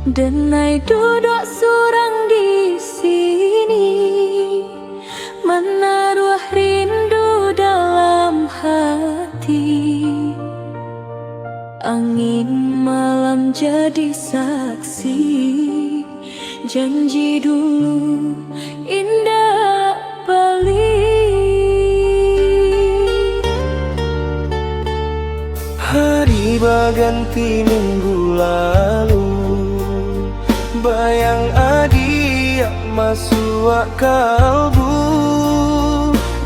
Denai duduk surang di sini, menaruh rindu dalam hati. Angin malam jadi saksi, janji dulu indah balik. Hari berganti minggu lalu, bayang adik masuk kalbu,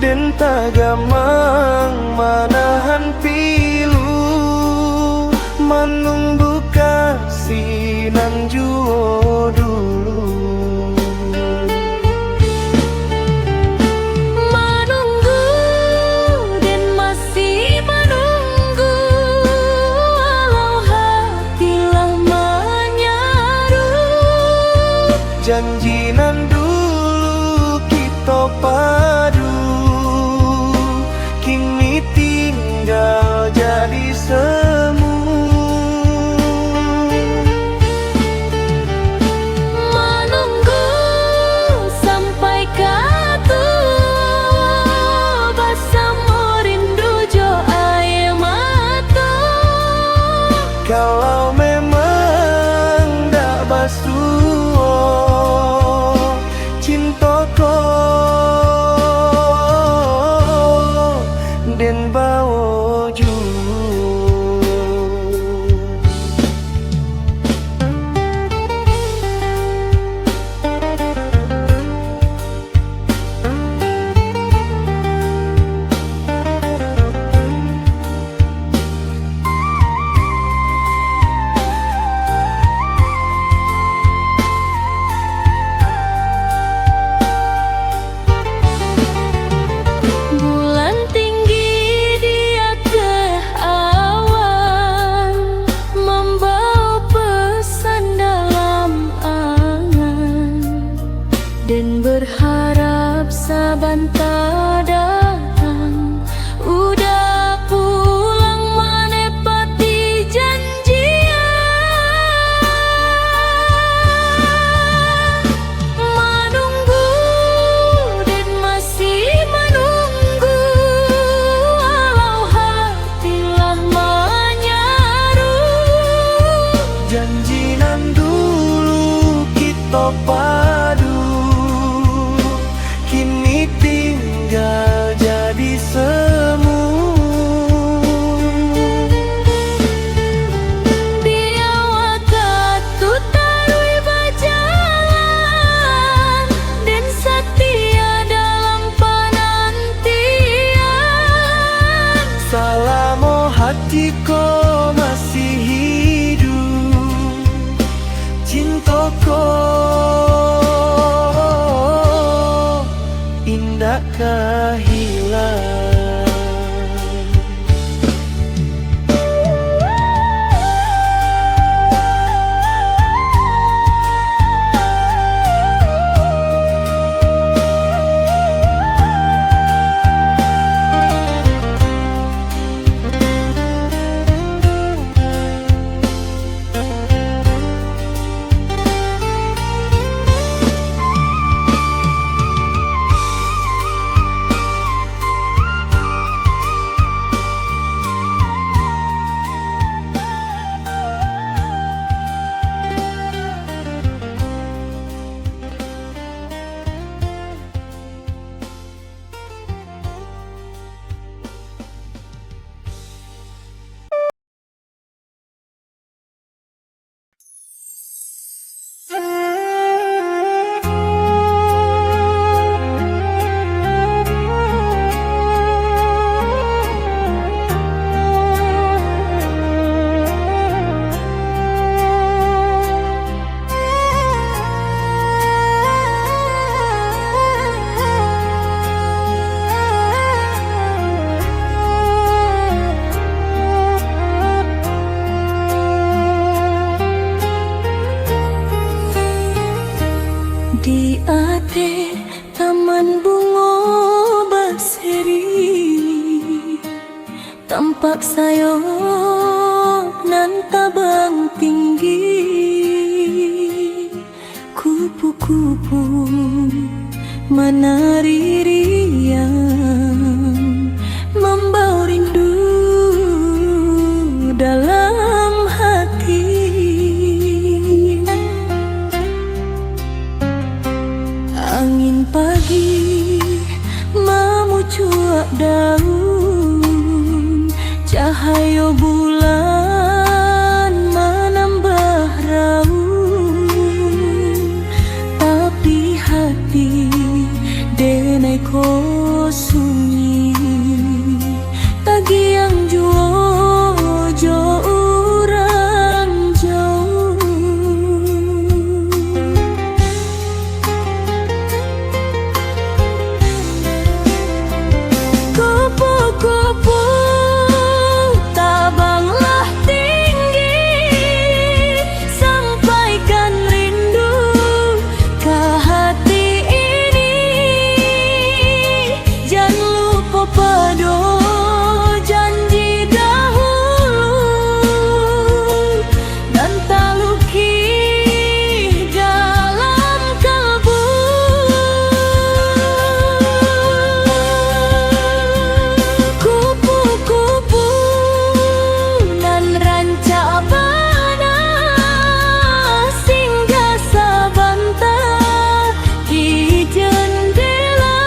dan tagamang manahan pilu, menunggu kasih nan juo dulu. Menunggu dan masih menunggu, walau hatilah menyaru. Janji nan dulu kita padu, kini tinggal jadi semu. Menunggu sampai katua, bersama rindu jo air mata. Kalau memang dak basuh cintaku dan bawa ju. Bulan tinggi di atas awan, membawa pesan dalam angan, dan berharap saban tak datang. Udah pulang menepati janjian. Menunggu dan masih menunggu, walau hatilah menyaru. Janji nan dulu kita padu, kini tinggal jadi semu. Biar waktu tarui berjalan, dan setia dalam penantian. Selama hatiku masih hidup, cintaku indakkah hilang. Di ate taman bunga berseri, tampak sayur nan tabang tinggi. menari riang, membawa rindu dalam hati. Angin pagi memucuk daun, cahaya bulan menambah raung, tapi hati denai ko sunyi, tagi yang juo jo urang jauh. Kupu-kupu tabanglah tinggi, sampaikan rindu ke hati ini. Jangan lupa padu janji dahulu, dan taluki dalam kalbu. Kupu-kupu nan ranca bana singgah sabantah di jendela,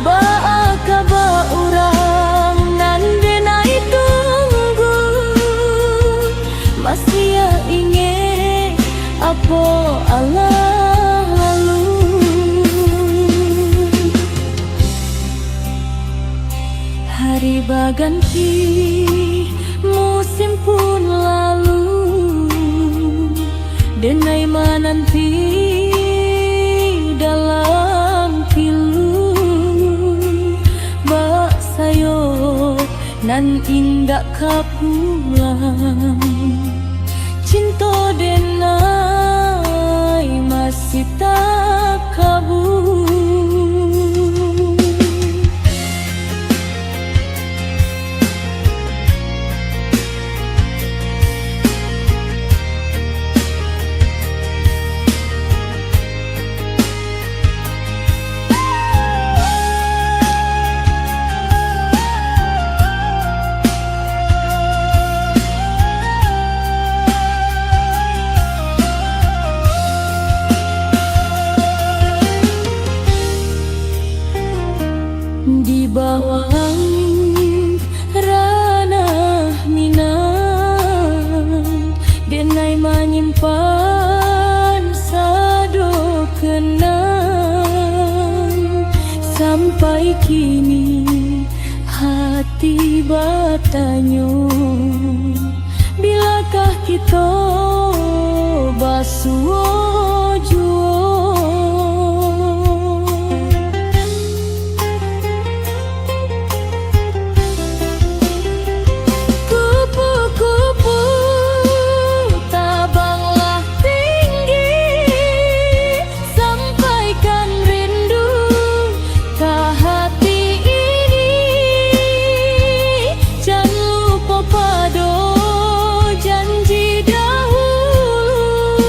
baaka ba urang nan denai tunggu, masih ya ingin apa Allah lalu. Hari berganti, musim pun lalu, denai menanti dalam pilu. Bak sayo nan indak kapulang, cinta denai masih tak kabur. Di bawah angin ranah Minang, denai menyimpan sado kenang. Sampai kini hati bertanya, bilakah kita basuh jua? Kupu-kupu tabanglah tinggi, sampaikan rindu ke hati ini. Jangan lupa padu janji dahulu,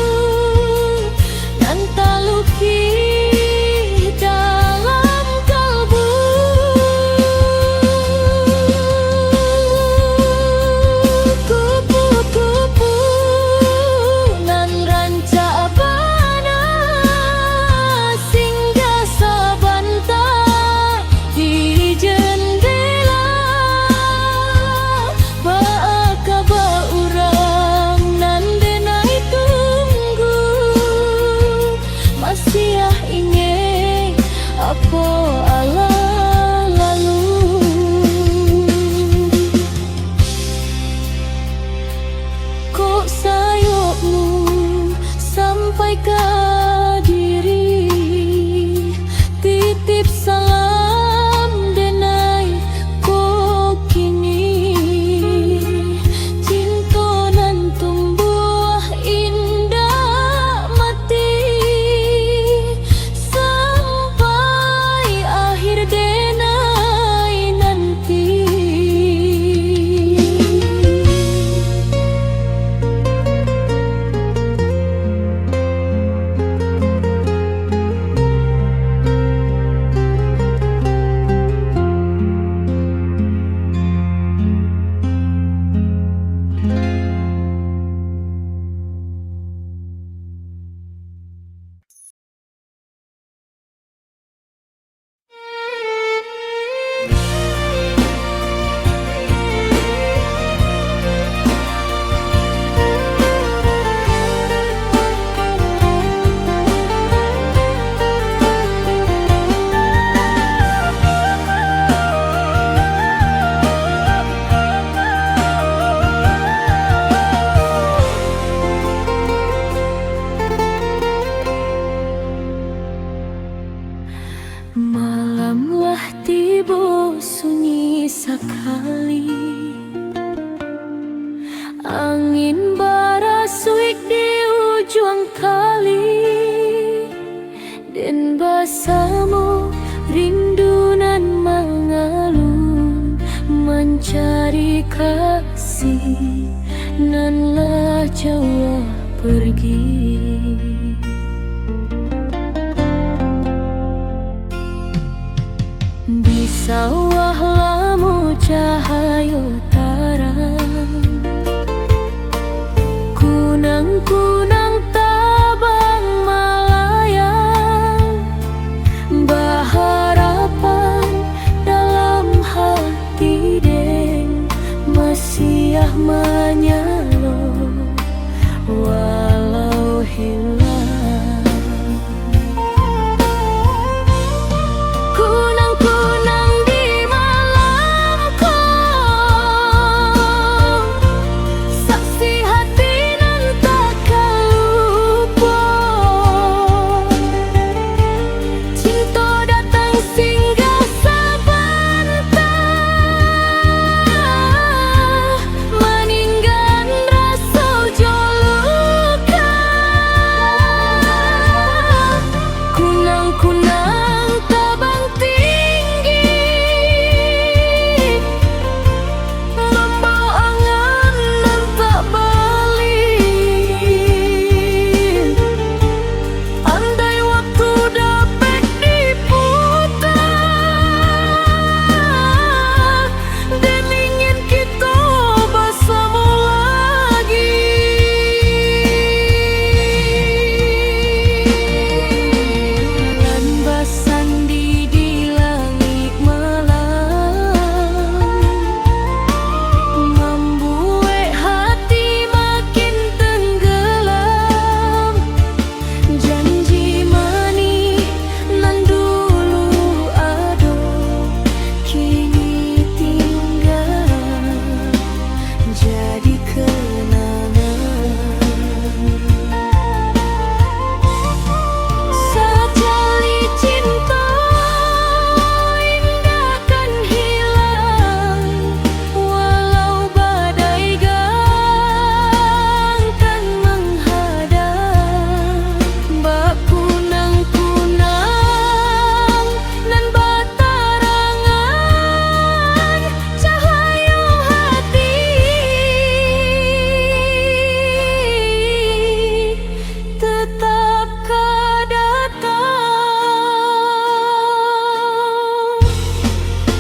Angin barasuik di ujung kali, dan basamu rindunan mengalun mencari kasih, nan lah jauh pergi. Di sawah lamu cahayu tarang, kunang-kunang tabang melayang, berharapan dalam hati deng masih menyala walau hilang. Kunang-kunang di malamku, saksi hati nan takkan lupa. Cinta datang singgah sebentar, meninggalkan rasa joluka. Kunang-kunang tabang tinggi, membawa angan nan tak balik. Andai waktu dapat diputar, dan ingin kita bersama lagi. Bulan bersandi di langit malam, membuat hati makin tenggelam. Janji manis nan dulu ada, kini tinggal jadi kenangan. Sejali cinta indah kan hilang, walau badai gantang menghadang. Bak kunang-kunang nan batarangan cahaya hati, tetap kau datang.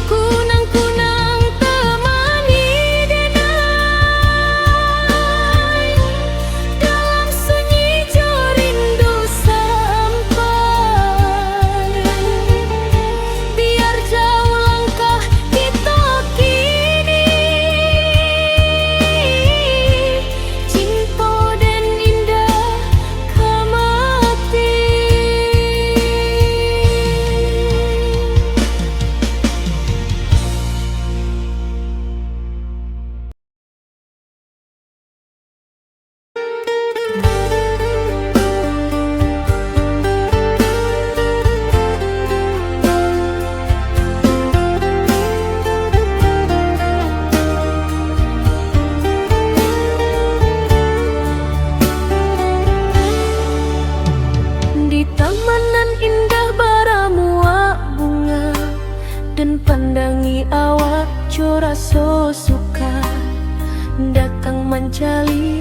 Kunang-kunang temani denai, dalam sunyi rindu sampai. Biar jauh langkah kita kini, cinta dan indah kamati. Di tamanan indah baramuak bunga, dan pandangi awak cora so suka. Datang mencali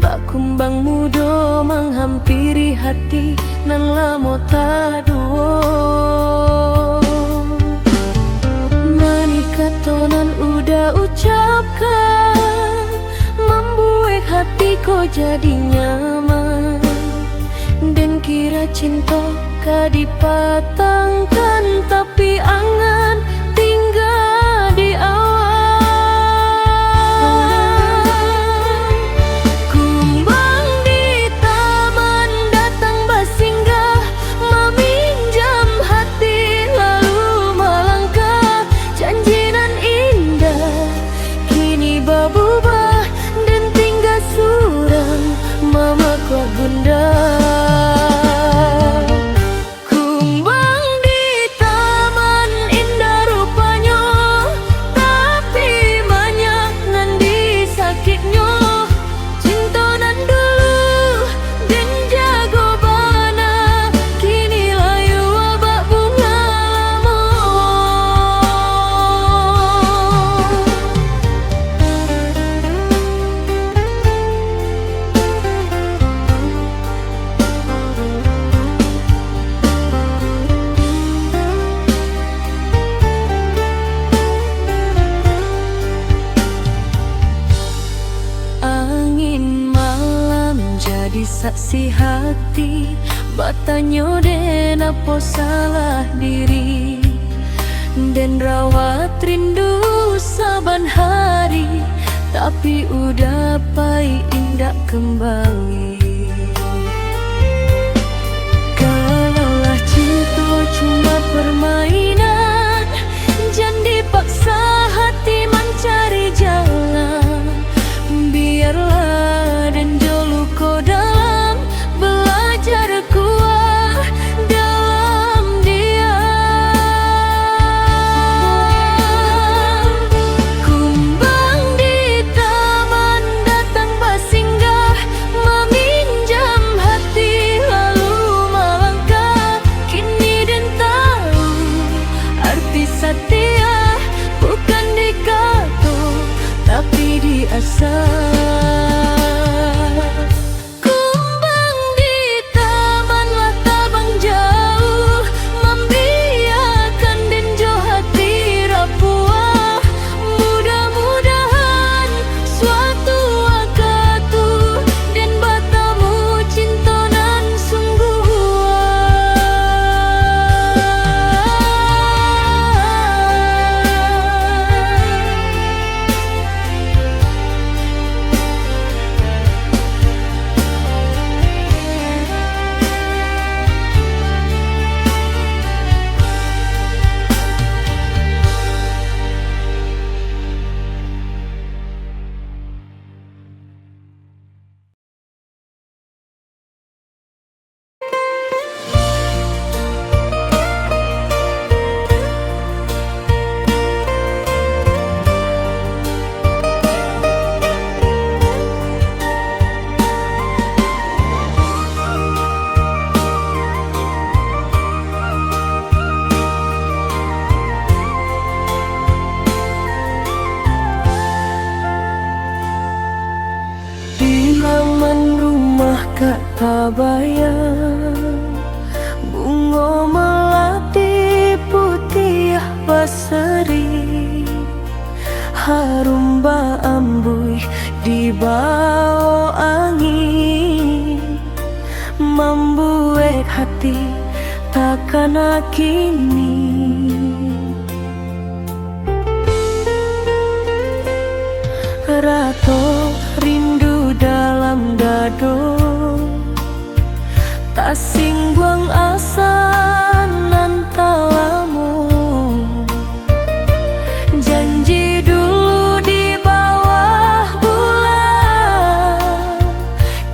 bak kumbang mudo menghampiri hati nan lamo taduo. Menikah tonan udah ucapkan, membuat hatiku jadi nyaman. Dan kira cinta kadipatangkan, tapi angan tinggal di awan. Kumbang di taman datang bersinggah, meminjam hati lalu melangkah. Janji nan indah kini berubah, dan tinggal surang mama ku bunda. Kumbang di taman indah rupanya, tapi banyak nan disakitnya. jadi saksi hati, batanyo den apa salah diri, dan rawat rindu saban hari, tapi udah pai indak kembali. Kalaulah cinta cuma permainan, jangan dipaksa hati mencari jalan. Biarlah dan jolu ko dalam belajar kuat dalam dia. Kumbang di taman datang bersinggah, meminjam hati lalu melangkah. Kini dan tahu arti setia bukan dikata tapi diasah. Kumbang di taman lah tabang jauh, membiarkan denjo hati rapuah. Mudah-mudahan suatu waktu dan batamu cintonan sungguh Kak tabayang, bunga melati putih berseri, harum baambui di bawah angin, membuat hati takkan kini. Rato rindu dalam dado, tak singguang asa nantalamu. Janji dulu di bawah bulan,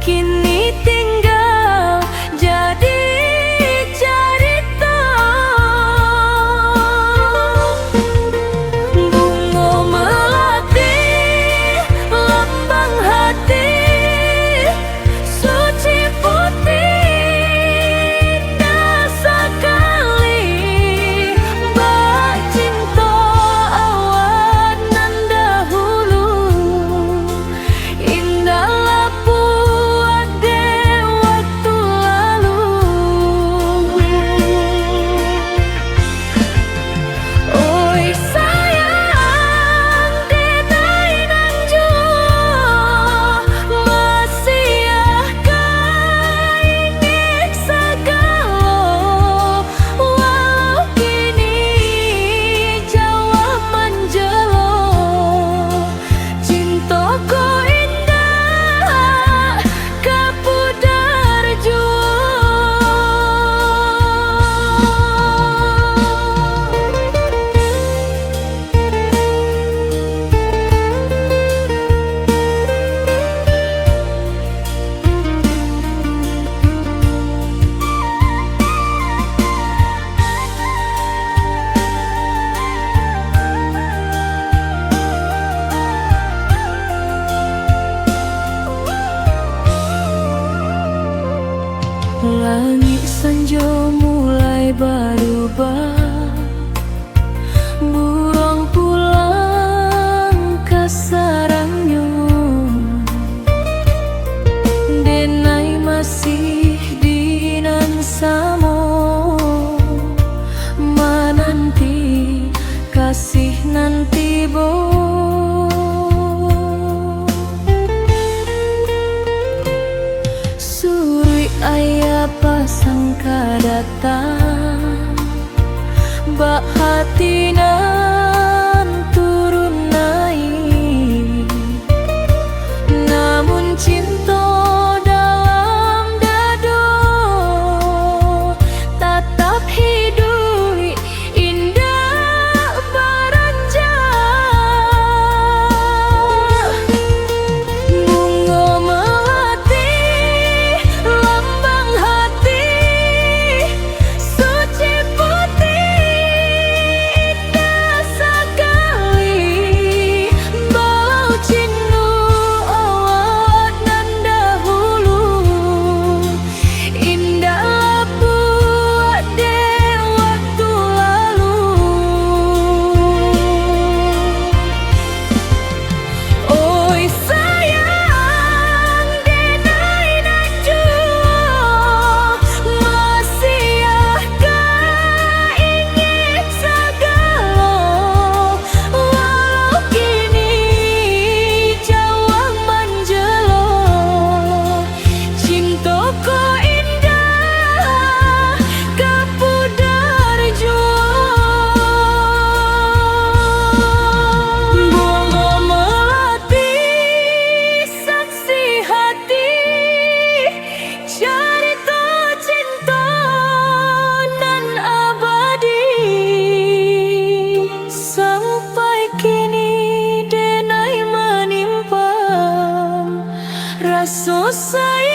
kini tinggal jadi cerita. Bunga melati lambang hati, suci putih dasar datang, bak hati nan turun naik. Namun cinta dalam dado tetap hidup indah beranjak. Bunga melati lambang hati, suci putih indah sekali. Balau cindu awak nan dahulu, indah buat de waktu lalu. Oi sayang, denai nak jua, masihkah ingin segala, walau kini jauh menjelo. Cintaku indah kepudar jua. Bunga melati saksi hati, cerita cinta nan abadi. Sampai kini denai menimpan rasa sayang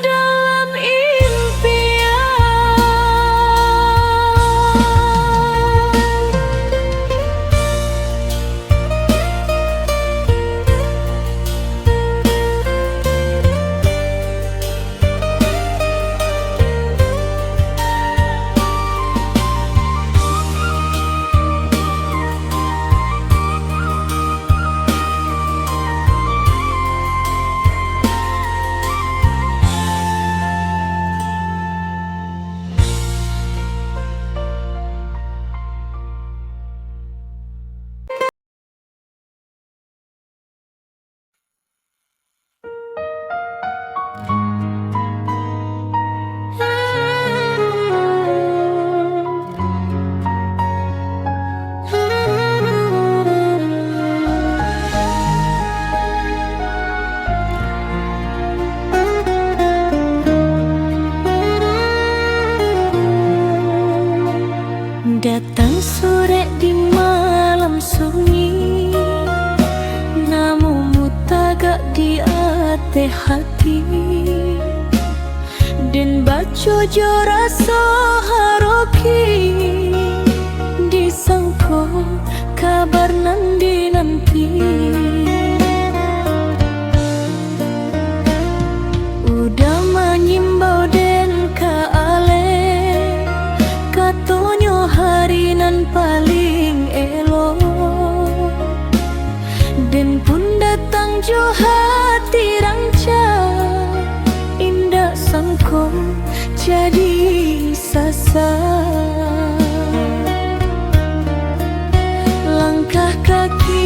dalam impian. Datang sore di malam sunyi, namumu tagak di ate hati. Den baco jo rasa haroki, disangko kabar nandi nanti. Udah menyimbau den ka ale, katonyo hari nan paling elo. Den pun datang jo hati rangca, indah sangko jadi sasar. Langkah kaki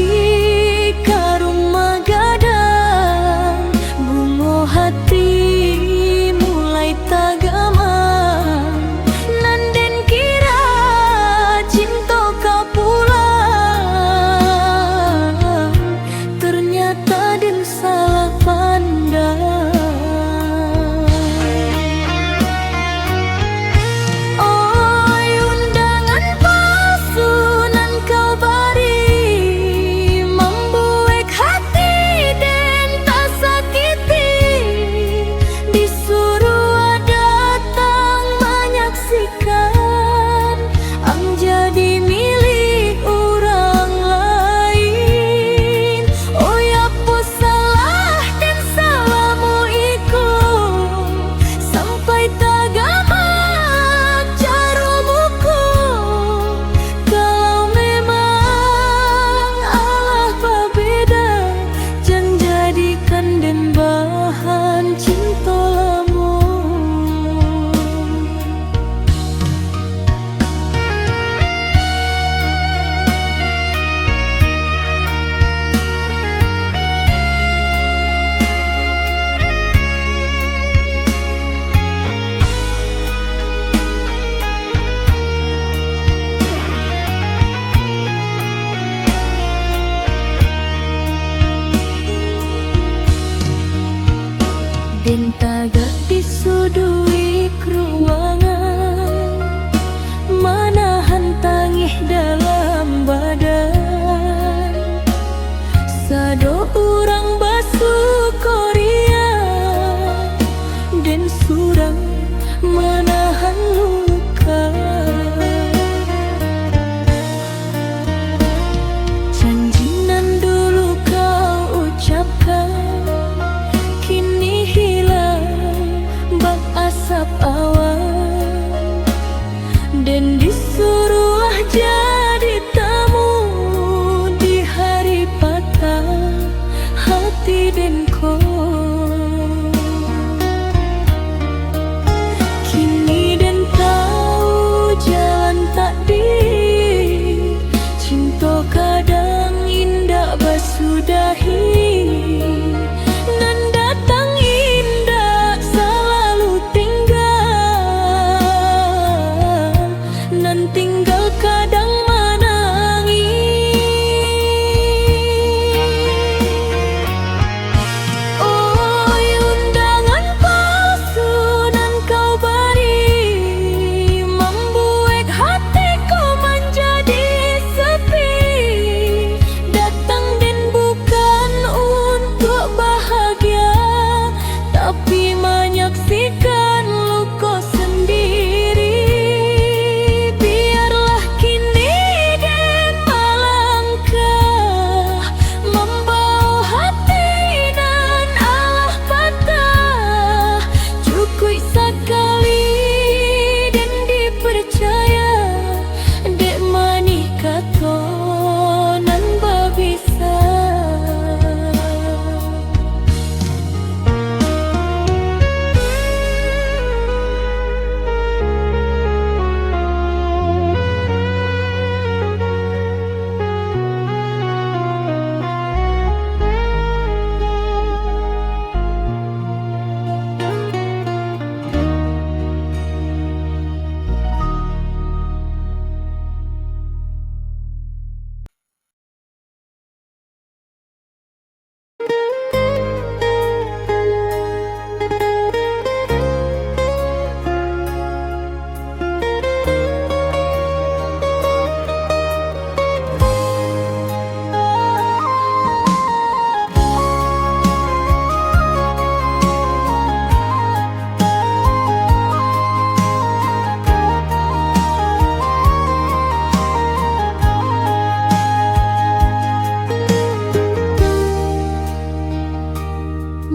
Den tagak disudui ruangan, manahan tangih dalam badan. Sado urang basuh Korea, den surang menahan luka. Janjinan dulu kau ucapkan, kini hilang bak asap awan. Dan disuruh jadi tamu di hari patah hati den ko. Kini den tahu jalan takdir, cinta kadang indah basudahi. Nan datang indah selalu tinggal, nan tinggal kadang menangis. Oi undangan palsu nan kau beri, membuat hatiku menjadi sepi. Datang dan bukan untuk bahagia, tapi menyaksikan luka sendiri. Biarlah kini den melangkah, membawa hati nan alah patah. Cukup sekali dan dipercaya, dek manih kato nan babisa.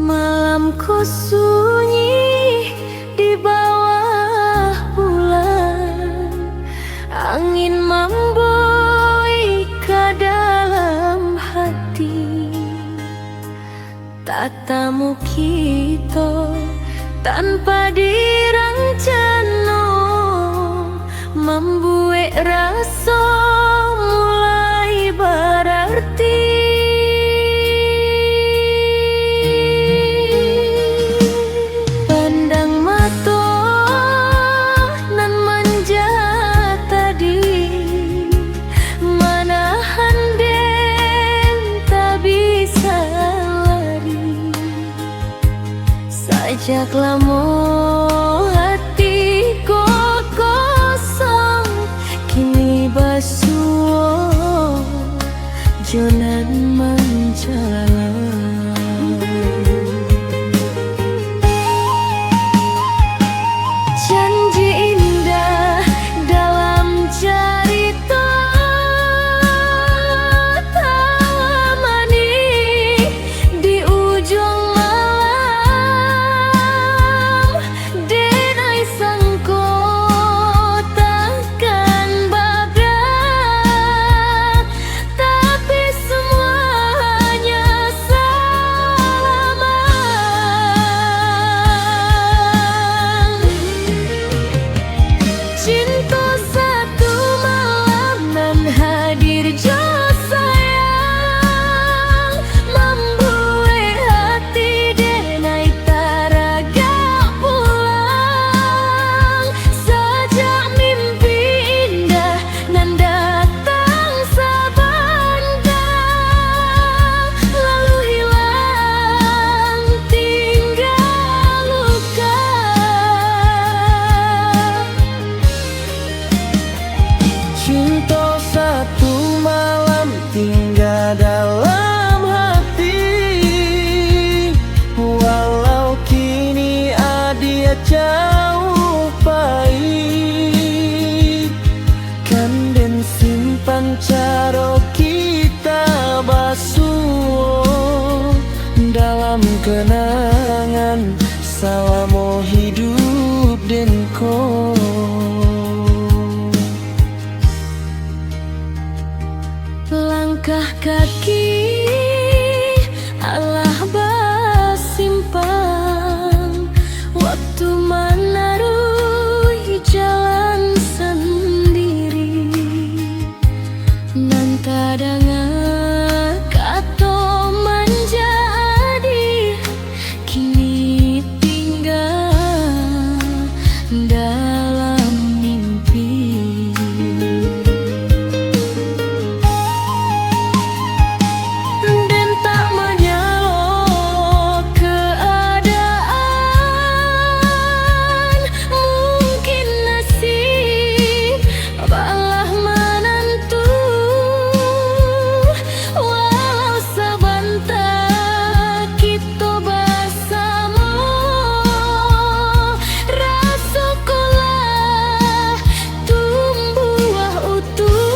Malamku sunyi di bawah bulan, angin membui ke dalam hati. Tatamu kita tanpa dirancana, membuat rasa mulai berarti. Pandang mata nan manja tadi, manahan den tak bisa lari. Sajak lama hatiku kosong, kini basuh jonan menjalan. Janji indah dalam cerita tawa manis di ujung malam. Denai sangko takkan badak, tapi semuanya karo kita basuh dalam kenangan selama hidup denko. Langkah kaki Allah bersimpan, waktu menaruh jalan sendiri. Nan tadangan kato menjadi kini tinggal dalam mimpi. Dan tak menyalahkan keadaan, mungkin nasib balah menentu. Walau sebentar kita bersama, rasukulah tumbuh utuh.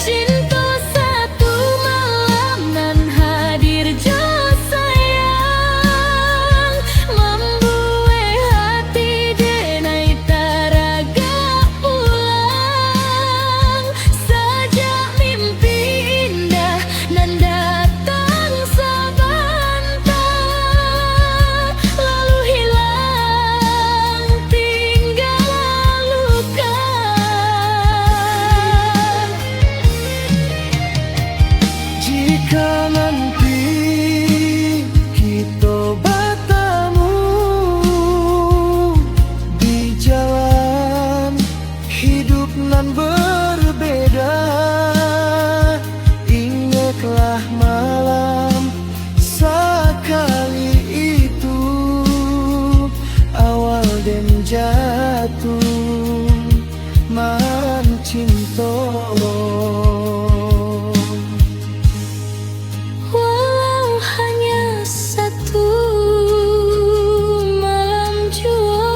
Cinta satu malam nan hadir jo sayang, membuat hati denai taraga pulang. Sejak mimpi indah nan datang sebentar, lalu hilang tinggal luka. Jika nanti kita bertemu di jalan hidup nan berbeda, ingatlah malam sekali itu, awal dan jatuh mencinta. Walau hanya satu malam jua.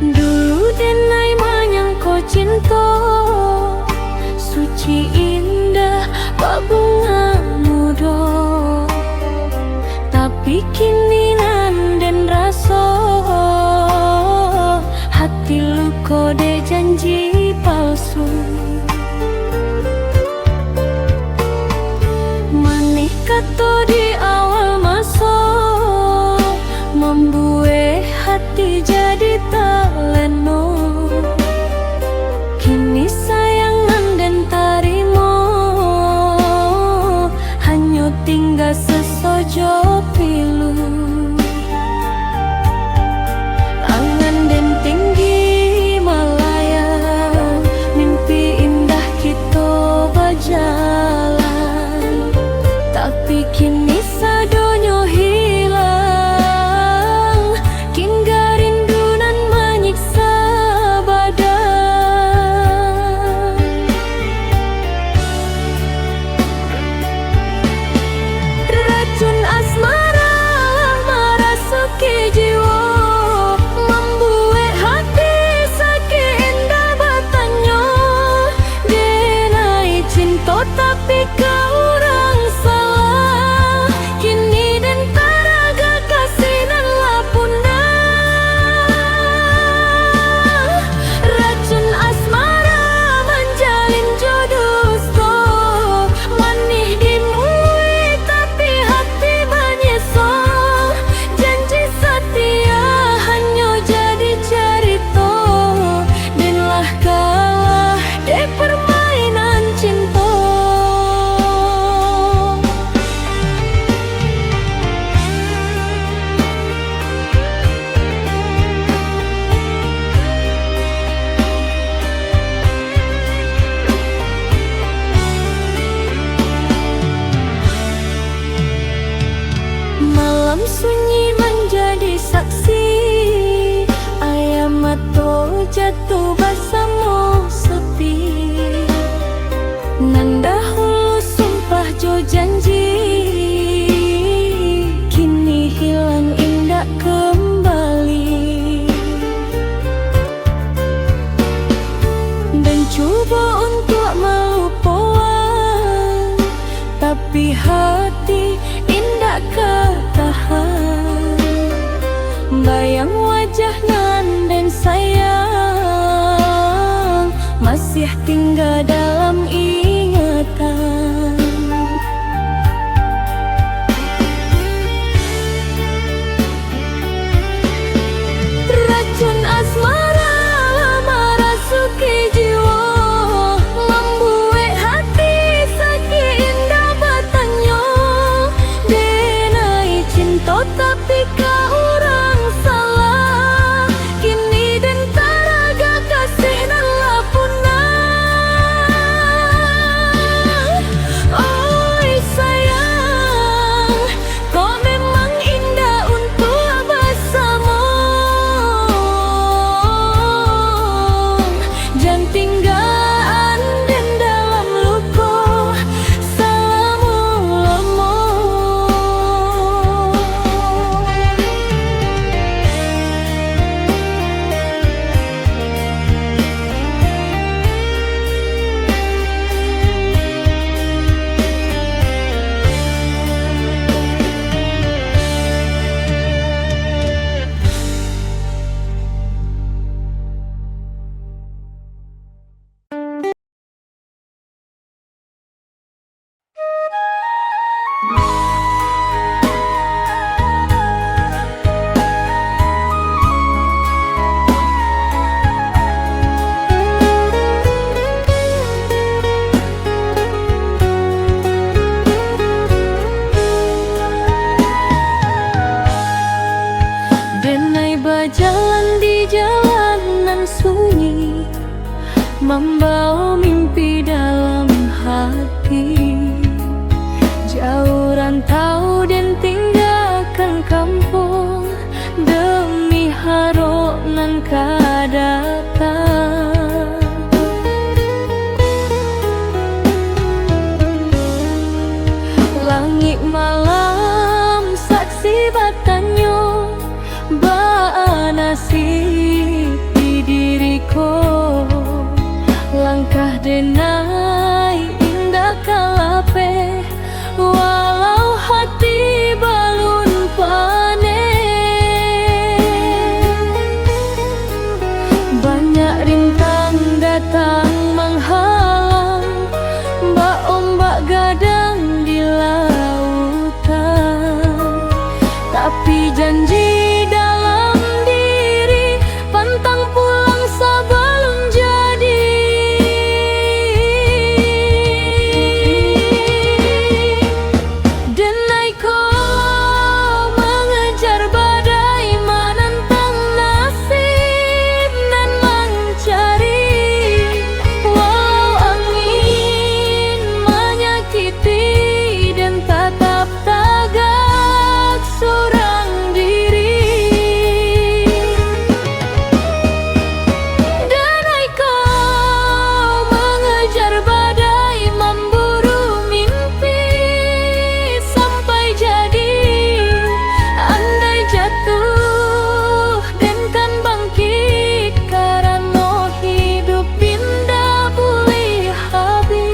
Dulu denai menyangko cinta suci indah bak bunga muda, tapi kini nan den rasa hati luka de janji palsu. Manih kata di awal masa, membuat hati jadi tak leno. Kini sayangan dan tarimo, hanya tinggal sesojo pilu. Angan dan tinggi Malaya, mimpi indah kita berjalan, tapi kini sadonyo hilang. Hingga rindu nan menyiksa, bayang wajah nan dan sayang masih tinggal dalam ingatan. Racun asmara lama rasuki jiwa, membuat hati sakit indah batanyo. Denai cinta tapi kau orang salah, kini dan taraga kasih nan lapunah. Oi sayang, kau memang indah untuk bersama. Jangan tinggal dan dalam luka salamu lama. Denai berjalan di jalanan sunyi, membawa mimpi dalam hati. Jauh rantau dan tinggalkan kampung, demi harap nan kadatang. Langit malam saksi batanyo, nasib di diriku. Langkah denai indah kalape, walau hati balun panen. Banyak rintang datang menghalang, mbak ombak gadang di lautan. Tapi janji dalam diri, pantang pulang sebelum jadi. Denai kau mengejar badai, menentang nasib dan mencari. Walau angin menyakiti dan tetap tagak seorang diri. Denai kau mengejar badai, memburu mimpi sampai jadi. Andai jatuh dan kan bangkit, karena hidup indah boleh habis.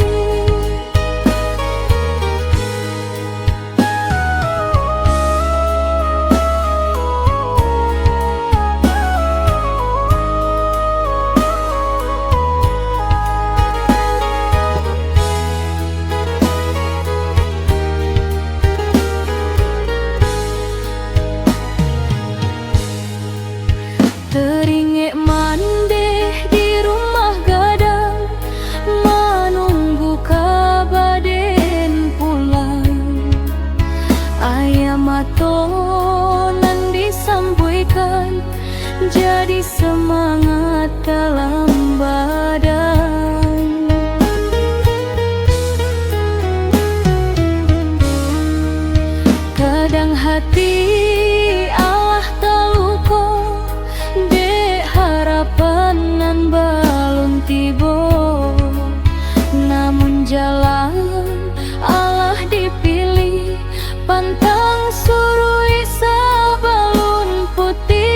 Teringat mandeh di rumah gadang, menunggu kabar den pulang. Ayam matonan disampaikan, jadi semangat dalam badan. Kadang hati Allah terluka, dek harapan nan balun tiba. Namun jalan Allah dipilih, pantang surui sabalun putih.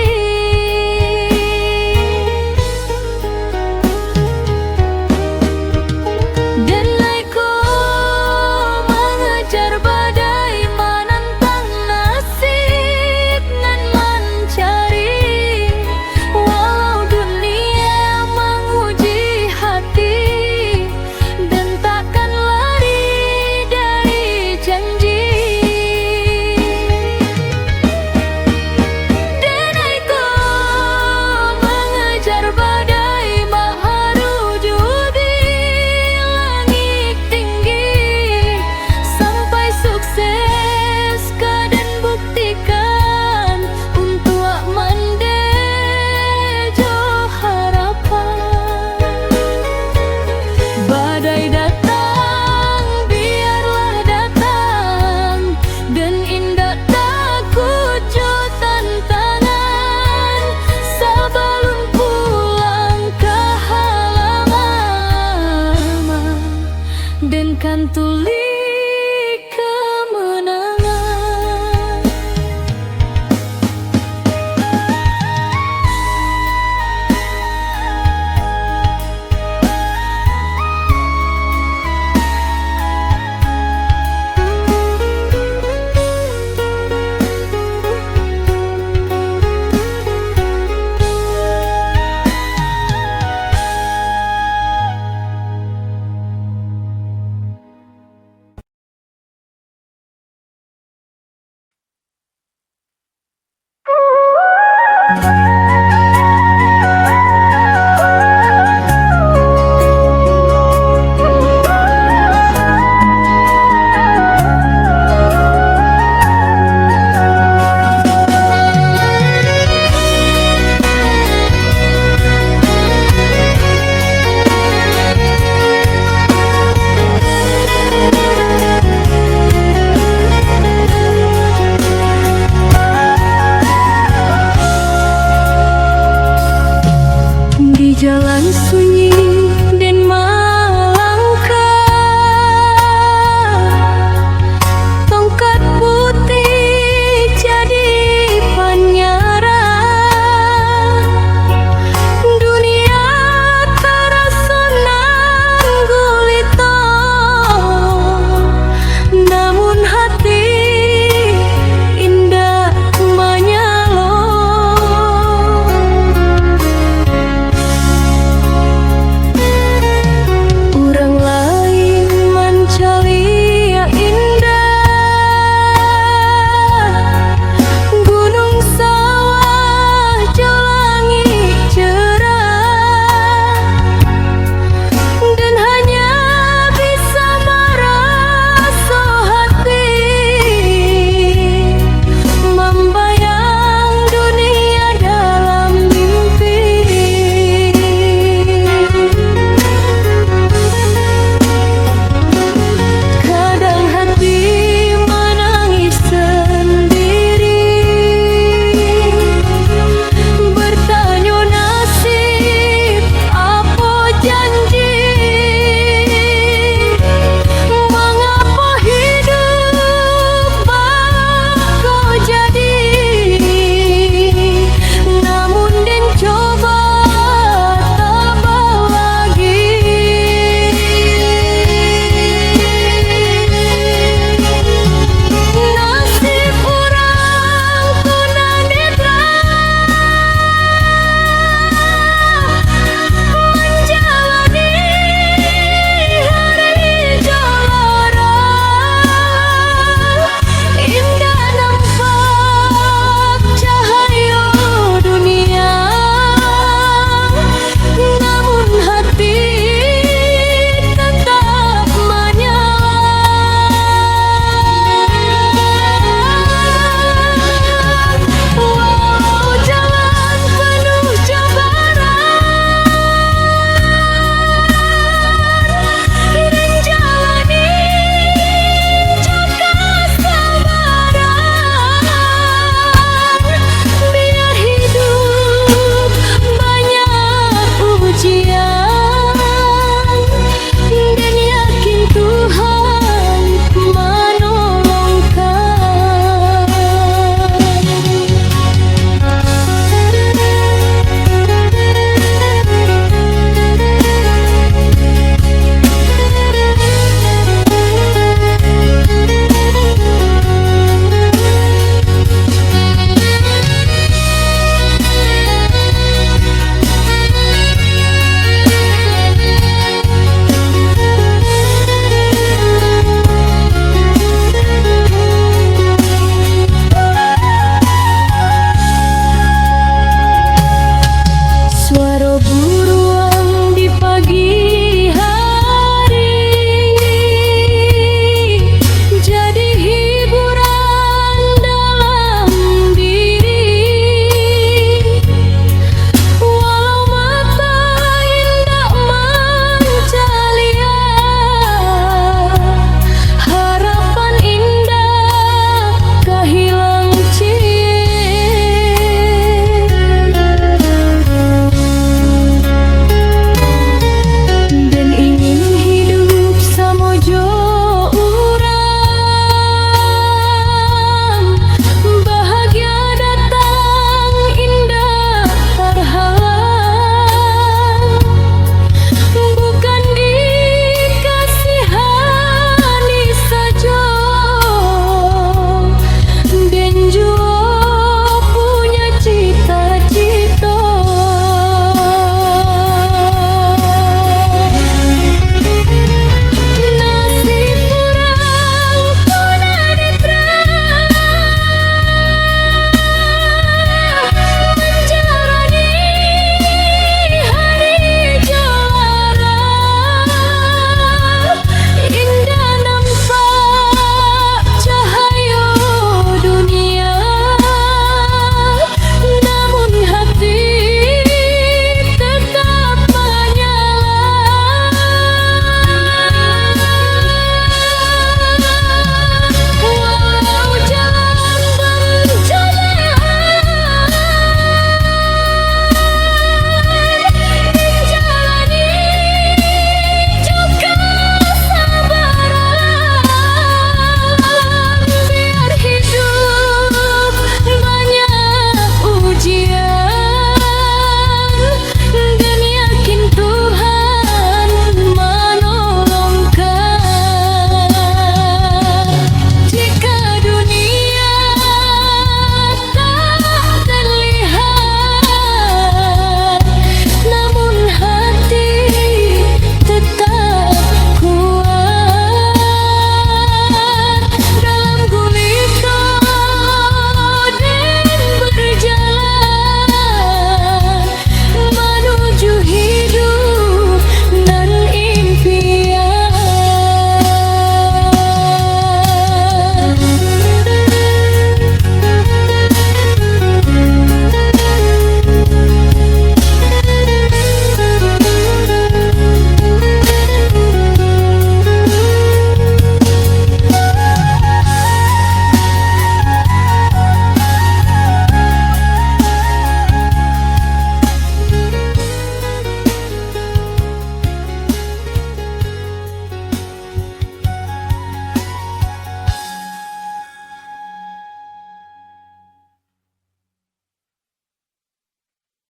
Di jalan sunyi